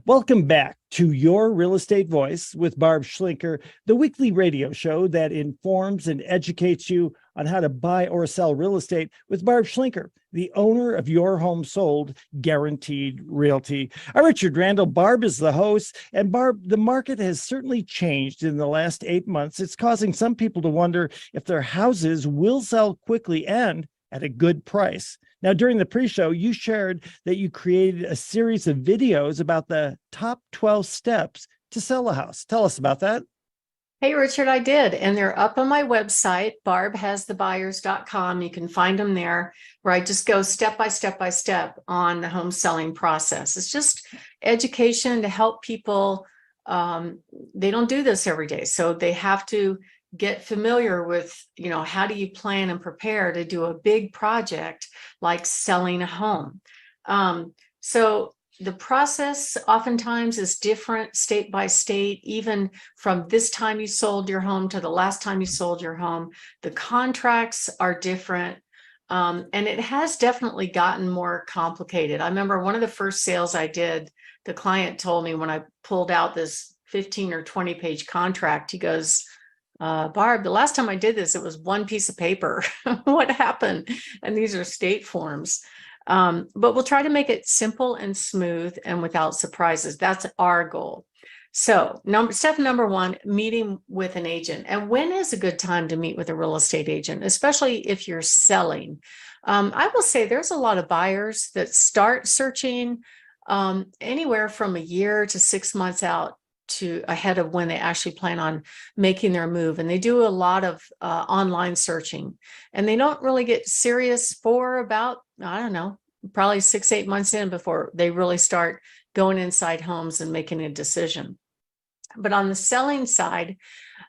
Welcome back to Your Real Estate Voice with Barb Schlinker, the weekly radio show that informs and educates you on how to buy or sell real estate with Barb Schlinker, the owner of Your Home Sold Guaranteed Realty. I'm Richard Randall. Barb is the host. And Barb, the market has certainly changed in the last 8 months. It's causing some people to wonder if their houses will sell quickly and at a good price. Now, during the pre-show, you shared that you created a series of videos about the top 12 steps to sell a house. Tell us about that. Hey, Richard, I did. And they're up on my website, barbhasthebuyers.com. You can find them there, where I just go step by step on the home selling process. It's just education to help people. They don't do this every day. So they have to get familiar with, how do you plan and prepare to do a big project like selling a home. So the process oftentimes is different state by state, even from this time you sold your home to the last time you sold your home. The contracts are different. And it has definitely gotten more complicated. I remember one of the first sales I did, the client told me when I pulled out this 15 or 20 page contract, he goes, Barb, the last time I did this, it was one piece of paper. What happened? And these are state forms. But we'll try to make it simple and smooth and without surprises. That's our goal. So step number one, meeting with an agent. And when is a good time to meet with a real estate agent, especially if you're selling? I will say there's a lot of buyers that start searching anywhere from a year to 6 months out to ahead of when they actually plan on making their move. And they do a lot of online searching, and they don't really get serious for about, I don't know, probably 6-8 months in before they really start going inside homes and making a decision. But on the selling side,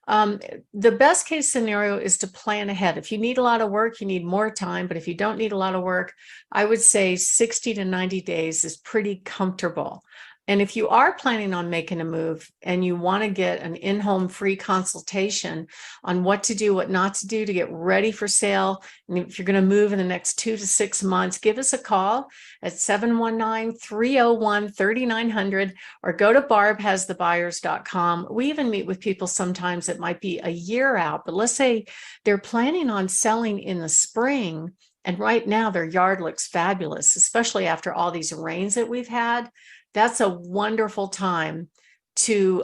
the best case scenario is to plan ahead. If you need a lot of work, you need more time. But if you don't need a lot of work, I would say 60 to 90 days is pretty comfortable. And if you are planning on making a move and you want to get an in-home free consultation on what to do, what not to do to get ready for sale, and if you're going to move in the next 2 to 6 months, give us a call at 719-301-3900 or go to barbhasthebuyers.com. We even meet with people sometimes that might be a year out, but let's say they're planning on selling in the spring. And right now their yard looks fabulous, especially after all these rains that we've had. That's a wonderful time to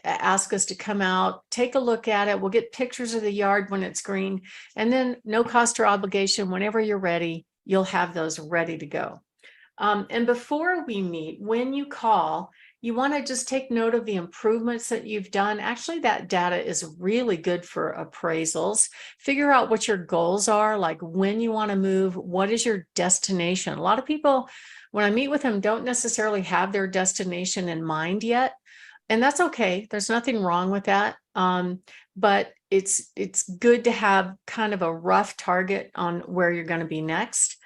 ask us to come out, take a look at it. We'll get pictures of the yard when it's green, and then no cost or obligation. Whenever you're ready, you'll have those ready to go. And before we meet, when you call, you want to just take note of the improvements that you've done. Actually, that data is really good for appraisals. Figure out what your goals are, like when you want to move, what is your destination. A lot of people, when I meet with them, don't necessarily have their destination in mind yet. And that's okay. There's nothing wrong with that. But it's good to have kind of a rough target on where you're going to be next.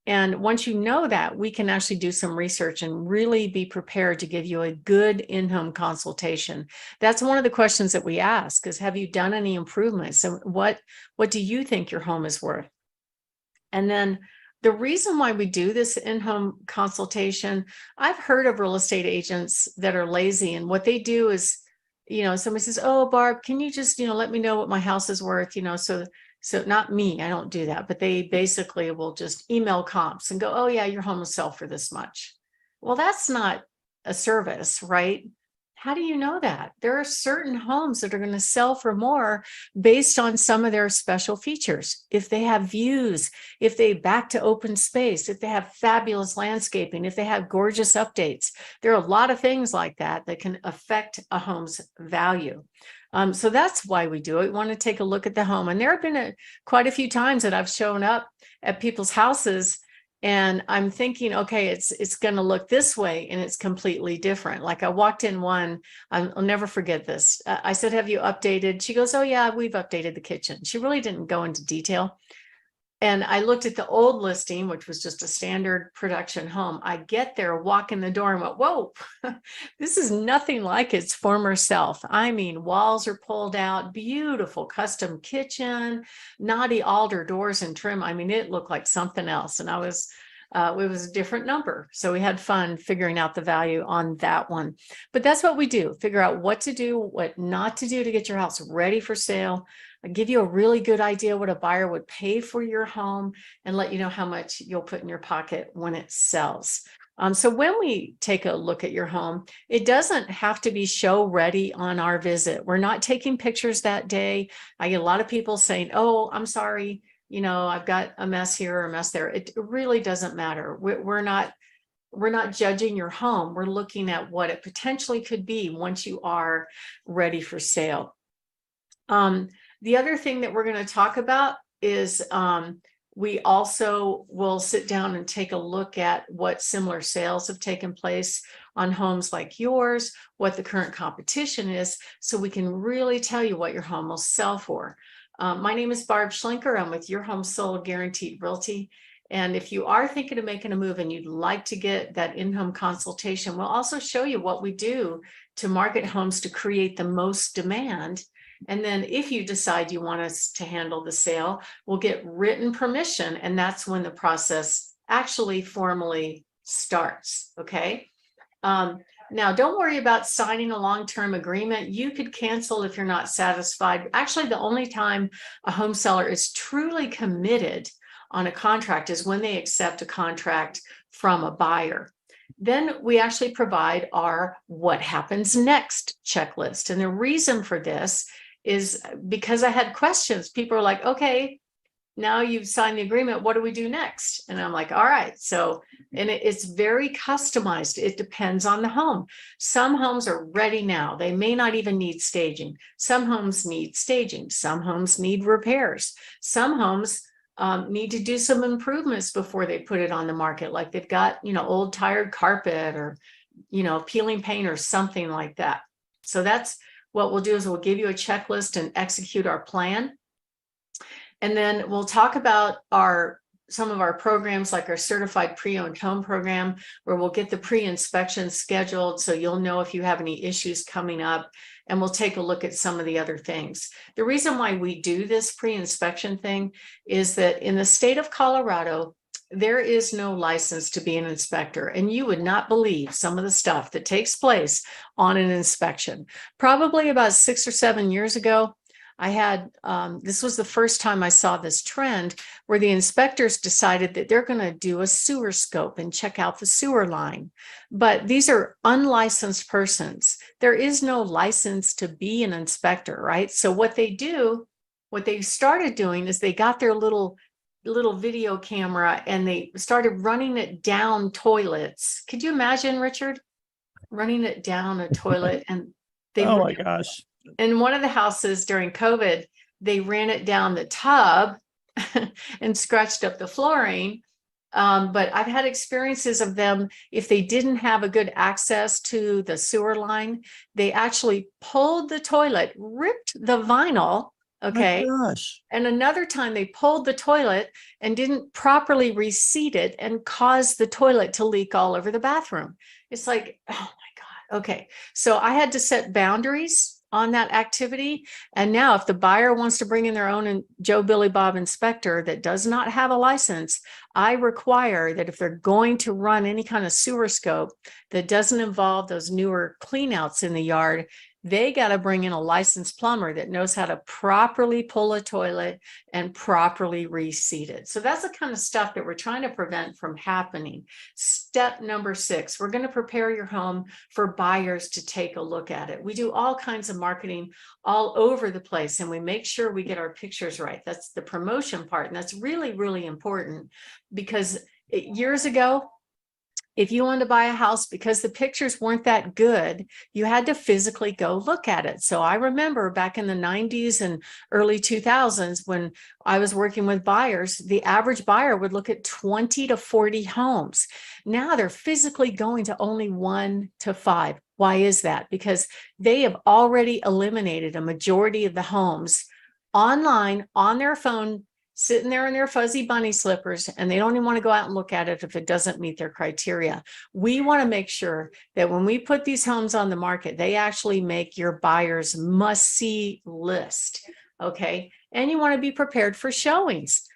And once you know that, we can actually do some research and really be prepared to give you a good in-home consultation. That's one of the questions that we ask is, have you done any improvements? And what do you think your home is worth? And then the reason why we do this in-home consultation, I've heard of real estate agents that are lazy, and what they do is, somebody says, oh, Barb, can you just, let me know what my house is worth, so not me, I don't do that, but they basically will just email comps and go, oh yeah, your home will sell for this much. Well, that's not a service, right? How do you know that? There are certain homes that are going to sell for more based on some of their special features. If they have views, if they back to open space, if they have fabulous landscaping, if they have gorgeous updates, there are a lot of things like that that can affect a home's value. So that's why we do it. We want to take a look at the home. And there have been quite a few times that I've shown up at people's houses and I'm thinking, okay, it's going to look this way, and it's completely different. Like I walked in one, I'll never forget this. I said, have you updated? She goes, oh yeah, we've updated the kitchen. She really didn't go into detail. And I looked at the old listing, which was just a standard production home. I get there, walk in the door and went, whoa, this is nothing like its former self. I mean, walls are pulled out, beautiful custom kitchen, naughty alder doors and trim. I mean, it looked like something else. And I was It was a different number. So we had fun figuring out the value on that one. But that's what we do, figure out what to do, what not to do to get your house ready for sale. I give you a really good idea what a buyer would pay for your home and let you know how much you'll put in your pocket when it sells. So when we take a look at your home, it doesn't have to be show ready on our visit. We're not taking pictures that day. I get a lot of people saying, oh, I'm sorry, I've got a mess here or a mess there. It really doesn't matter. We're not judging your home. We're looking at what it potentially could be once you are ready for sale. The other thing that we're going to talk about is we also will sit down and take a look at what similar sales have taken place on homes like yours, what the current competition is, so we can really tell you what your home will sell for. My name is Barb Schlinker. I'm with Your Home Sold Guaranteed Realty. And if you are thinking of making a move and you'd like to get that in-home consultation, we'll also show you what we do to market homes to create the most demand. And then if you decide you want us to handle the sale, we'll get written permission. And that's when the process actually formally starts. Okay. Now, don't worry about signing a long-term agreement. You could cancel if you're not satisfied. Actually, the only time a home seller is truly committed on a contract is when they accept a contract from a buyer. Then we actually provide our what happens next checklist. And the reason for this is because I had questions. People are like, okay, now you've signed the agreement. What do we do next? And I'm like, all right. So, and it's very customized. It depends on the home. Some homes are ready now. They may not even need staging. Some homes need staging. Some homes need repairs. Some homes need to do some improvements before they put it on the market. Like they've got, old tired carpet or, peeling paint or something like that. So that's what we'll do is we'll give you a checklist and execute our plan. And then we'll talk about some of our programs like our certified pre-owned home program, where we'll get the pre-inspection scheduled so you'll know if you have any issues coming up, and we'll take a look at some of the other things. The reason why we do this pre-inspection thing is that in the state of Colorado, there is no license to be an inspector, and you would not believe some of the stuff that takes place on an inspection. Probably about 6 or 7 years ago, I had, this was the first time I saw this trend where the inspectors decided that they're going to do a sewer scope and check out the sewer line. But these are unlicensed persons. There is no license to be an inspector, right? So what they started doing is they got their little video camera and they started running it down toilets. Could you imagine, Richard, running it down a toilet? And they Oh my gosh. in one of the houses during COVID, they ran it down the tub and scratched up the flooring. But I've had experiences of them, if they didn't have a good access to the sewer line, they actually pulled the toilet, ripped the vinyl. Okay. My gosh. And another time they pulled the toilet and didn't properly reseat it and caused the toilet to leak all over the bathroom. It's like, oh my God. Okay. So I had to set boundaries on that activity. And now if the buyer wants to bring in their own Joe, Billy, Bob inspector that does not have a license, I require that if they're going to run any kind of sewer scope that doesn't involve those newer cleanouts in the yard, they got to bring in a licensed plumber that knows how to properly pull a toilet and properly reseat it. So that's the kind of stuff that we're trying to prevent from happening. Step number 6, we're going to prepare your home for buyers to take a look at it. We do all kinds of marketing all over the place, and we make sure we get our pictures right. That's the promotion part. And that's really, really important, because years ago, if you wanted to buy a house, because the pictures weren't that good, you had to physically go look at it. So I remember back in the 90s and early 2000s, when I was working with buyers, the average buyer would look at 20 to 40 homes. Now they're physically going to only 1 to 5. Why is that? Because they have already eliminated a majority of the homes online on their phone, sitting there in their fuzzy bunny slippers, and they don't even want to go out and look at it if it doesn't meet their criteria. We want to make sure that when we put these homes on the market, they actually make your buyer's must-see list. Okay. And you want to be prepared for showings.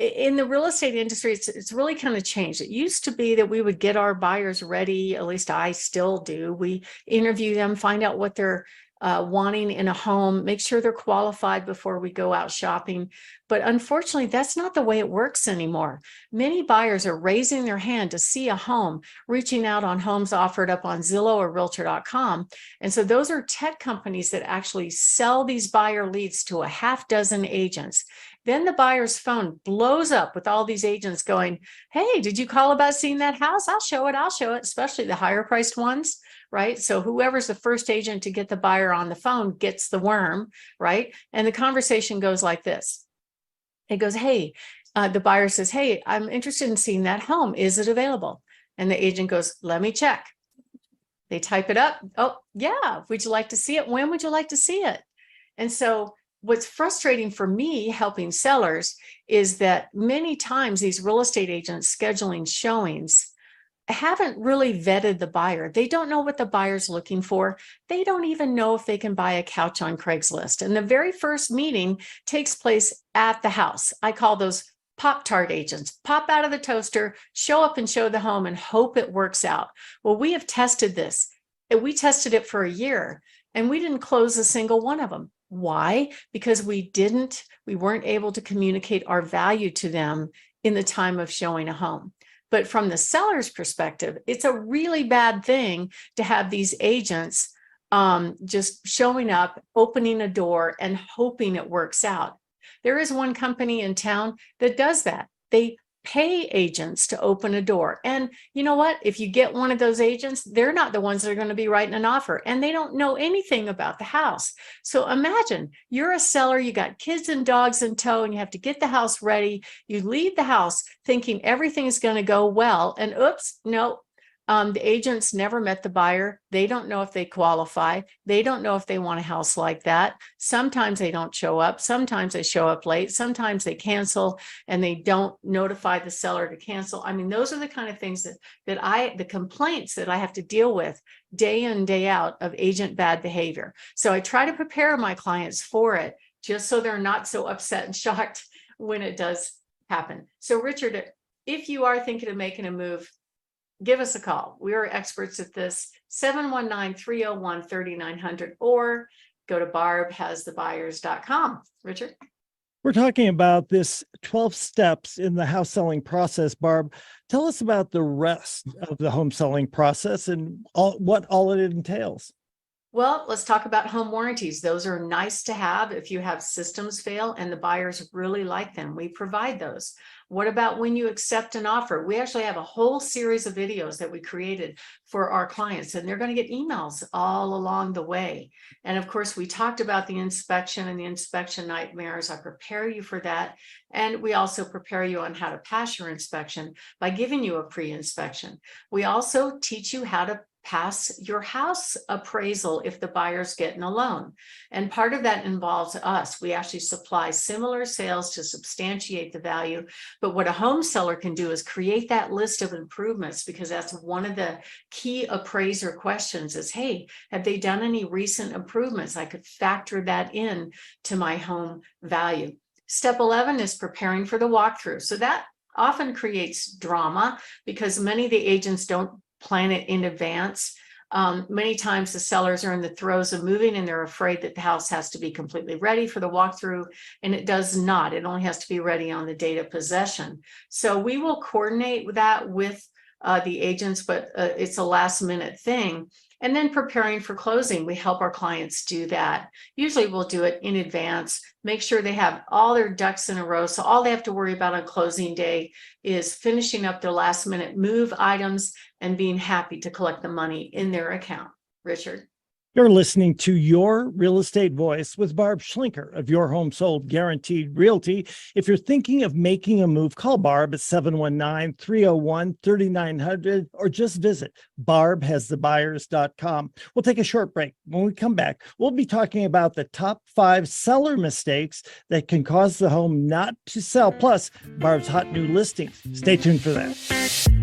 in the real estate industry, it's really kind of changed. It used to be that we would get our buyers ready. At least I still do. We interview them, find out what they're wanting in a home, make sure they're qualified before we go out shopping. But unfortunately, that's not the way it works anymore. Many buyers are raising their hand to see a home, reaching out on homes offered up on Zillow or Realtor.com. And so those are tech companies that actually sell these buyer leads to a half dozen agents. Then the buyer's phone blows up with all these agents going, hey, did you call about seeing that house? I'll show it, especially the higher priced ones, right? So whoever's the first agent to get the buyer on the phone gets the worm, right? And the conversation goes like this. It goes, hey, the buyer says, hey, I'm interested in seeing that home. Is it available? And the agent goes, let me check. They type it up. Oh, yeah. Would you like to see it? When would you like to see it? And so what's frustrating for me helping sellers is that many times these real estate agents scheduling showings haven't really vetted the buyer. They don't know what the buyer's looking for. They don't even know if they can buy a couch on Craigslist. And the very first meeting takes place at the house. I call those Pop-Tart agents. Pop out of the toaster, show up and show the home and hope it works out. Well, we have tested this. We tested it for a year and we didn't close a single one of them. Why? Because we weren't able to communicate our value to them in the time of showing a home. But from the seller's perspective, it's a really bad thing to have these agents just showing up, opening a door and hoping it works out. There is one company in town that does that. They pay agents to open a door. And you know what? If you get one of those agents, they're not the ones that are going to be writing an offer and they don't know anything about the house. So imagine you're a seller, you got kids and dogs in tow and you have to get the house ready. You leave the house thinking everything is going to go well. And oops, no. The agents never met the buyer. They don't know if they qualify. They don't know if they want a house like that. Sometimes they don't show up. Sometimes they show up late. Sometimes they cancel and they don't notify the seller to cancel. I mean, those are the kind of things the complaints that I have to deal with day in, day out of agent bad behavior. So I try to prepare my clients for it just so they're not so upset and shocked when it does happen. So Richard, if you are thinking of making a move, give us a call. We are experts at this, 719-301-3900, or go to barbhasthebuyers.com. Richard? We're talking about this 12 steps in the house selling process. Barb, tell us about the rest of the home selling process and what all it entails. Well, let's talk about home warranties. Those are nice to have if you have systems fail and the buyers really like them. We provide those. What about when you accept an offer? We actually have a whole series of videos that we created for our clients, and they're going to get emails all along the way. And of course, we talked about the inspection and the inspection nightmares. I prepare you for that. And we also prepare you on how to pass your inspection by giving you a pre-inspection. We also teach you how to pass your house appraisal if the buyer's getting a loan. And part of that involves us. We actually supply similar sales to substantiate the value. But what a home seller can do is create that list of improvements, because that's one of the key appraiser questions is, hey, have they done any recent improvements? I could factor that in to my home value. Step 11 is preparing for the walkthrough. So that often creates drama because many of the agents don't plan it in advance. Many times the sellers are in the throes of moving and they're afraid that the house has to be completely ready for the walkthrough, and it does not. It only has to be ready on the date of possession. So we will coordinate that with the agents, but it's a last minute thing. And then preparing for closing, we help our clients do that. Usually we'll do it in advance, make sure they have all their ducks in a row. So all they have to worry about on closing day is finishing up their last minute move items and being happy to collect the money in their account. Richard? You're listening to Your Real Estate Voice with Barb Schlinker of Your Home Sold Guaranteed Realty. If you're thinking of making a move, call Barb at 719-301-3900 or just visit barbhasthebuyers.com. We'll take a short break. When we come back, we'll be talking about the top 5 seller mistakes that can cause the home not to sell, plus Barb's hot new listings. Stay tuned for that.